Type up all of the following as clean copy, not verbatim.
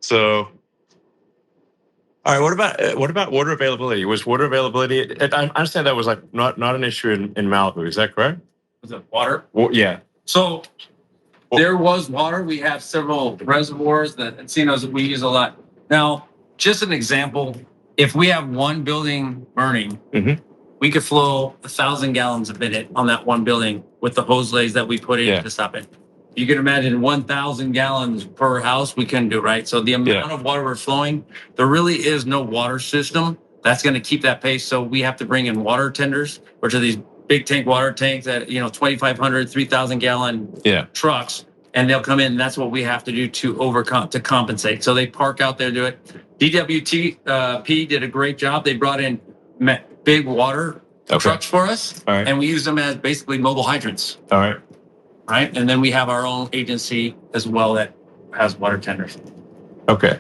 So, all right. What about water availability? Was water availability? I understand that was like not an issue in Malibu. Is that correct? Was it water? Well, yeah. So there was water. We have several reservoirs that encinos that we use a lot. Now, just an example, if we have one building burning, we could flow 1,000 gallons a minute on that one building with the hose lays that we put in to stop it. You can imagine 1,000 gallons per house we couldn't do, right? So the amount of water we're flowing, there really is no water system that's going to keep that pace. So we have to bring in water tenders, which are these big tank water tanks that, 2,500, 3,000 gallon trucks, and they'll come in. And that's what we have to do to compensate. So they park out there, do it. DWP did a great job. They brought in big water trucks for us, and we use them as basically mobile hydrants. All right. Right, and then we have our own agency as well that has water tenders. Okay.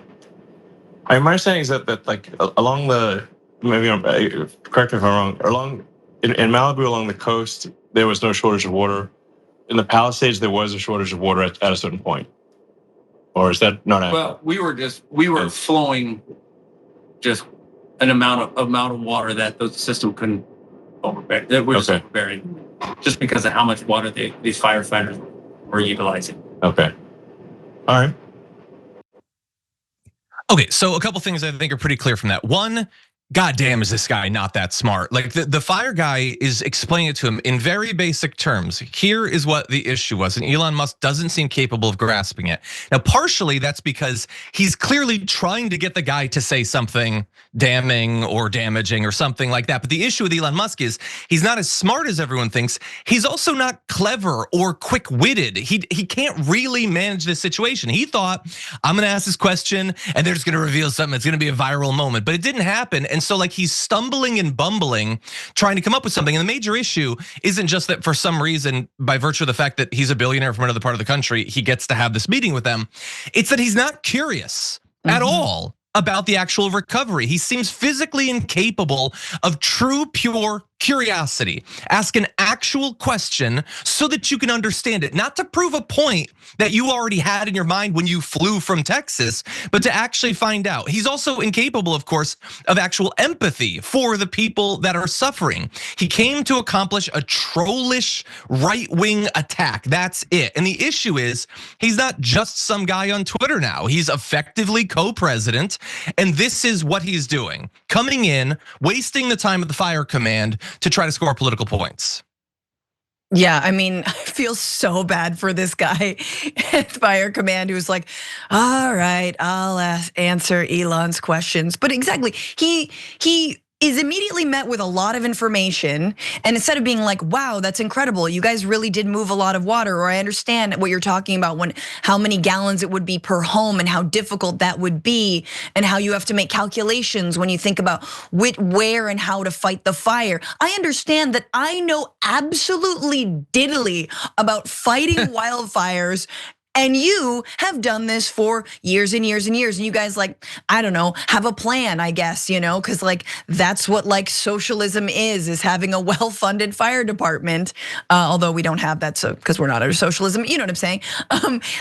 My understanding is that like along the correct me if I'm wrong. In Malibu along the coast, there was no shortage of water. In the Palisades, there was a shortage of water at a certain point. Or is that not accurate? Well, we were flowing just an amount of water that the system couldn't overbear. That we're just overbearing, just because of how much water these firefighters were utilizing. Okay. All right. Okay, so a couple things I think are pretty clear from that. One, goddamn, is this guy not that smart? Like the fire guy is explaining it to him in very basic terms. Here is what the issue was, and Elon Musk doesn't seem capable of grasping it. Now, partially that's because he's clearly trying to get the guy to say something damning or damaging or something like that. But the issue with Elon Musk is he's not as smart as everyone thinks. He's also not clever or quick-witted. He can't really manage this situation. He thought, I'm gonna ask this question and they're just gonna reveal something. It's gonna be a viral moment, but it didn't happen. And so like he's stumbling and bumbling, trying to come up with something. And the major issue isn't just that for some reason, by virtue of the fact that he's a billionaire from another part of the country, he gets to have this meeting with them. It's that he's not curious at all about the actual recovery. He seems physically incapable of true, pure curiosity. Ask an actual question so that you can understand it, not to prove a point that you already had in your mind when you flew from Texas, but to actually find out. He's also incapable, of course, of actual empathy for the people that are suffering. He came to accomplish a trollish right-wing attack. That's it. And the issue is, he's not just some guy on Twitter now. He's effectively co-president, and this is what he's doing. Coming in, wasting the time of the fire command to try to score political points. Yeah, I mean, I feel so bad for this guy at Fire Command who's like, all right, I'll answer Elon's questions. But exactly, he is immediately met with a lot of information. And instead of being like, wow, that's incredible, you guys really did move a lot of water, or I understand what you're talking about when how many gallons it would be per home and how difficult that would be, and how you have to make calculations when you think about where and how to fight the fire. I understand that. I know absolutely diddly about fighting wildfires. And you have done this for years and years and years. And you guys, like, I don't know, have a plan, I guess, because like that's what like socialism is having a well-funded fire department. Although we don't have that, so because we're not under socialism, you know what I'm saying?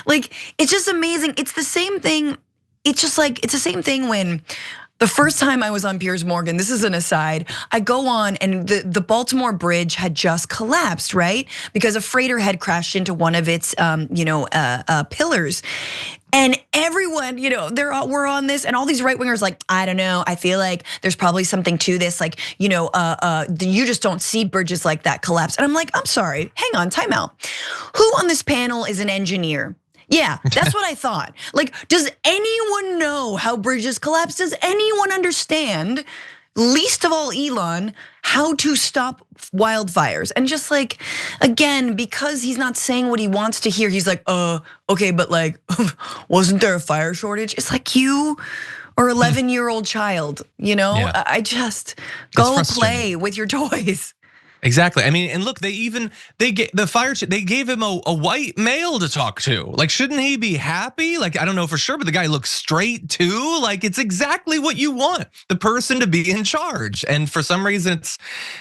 Like, it's just amazing. It's the same thing. It's just like, it's the same thing when the first time I was on Piers Morgan, this is an aside, I go on and the Baltimore Bridge had just collapsed, right? Because a freighter had crashed into one of its pillars. And everyone, we're on this, and all these right wingers like, I don't know, I feel like there's probably something to this, like, you just don't see bridges like that collapse. And I'm like, I'm sorry, hang on, time out. Who on this panel is an engineer? Yeah, that's what I thought. Like, does anyone know how bridges collapse? Does anyone understand, least of all Elon, how to stop wildfires? And just like, again, because he's not saying what he wants to hear, he's like, okay, but like, wasn't there a fire shortage? It's like you or 11-year-old child, I just go play with your toys. Exactly. I mean, and look, they gave him a white male to talk to. Like, shouldn't he be happy? Like, I don't know for sure, but the guy looks straight too. Like, it's exactly what you want, the person to be in charge. And for some reason,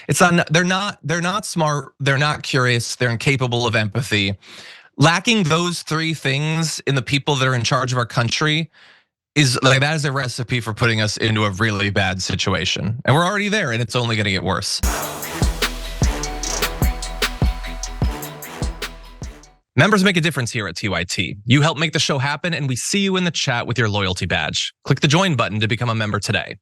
they're not smart, they're not curious, they're incapable of empathy. Lacking those three things in the people that are in charge of our country is like, that is a recipe for putting us into a really bad situation. And we're already there, and it's only gonna get worse. Members make a difference here at TYT. You help make the show happen, and we see you in the chat with your loyalty badge. Click the join button to become a member today.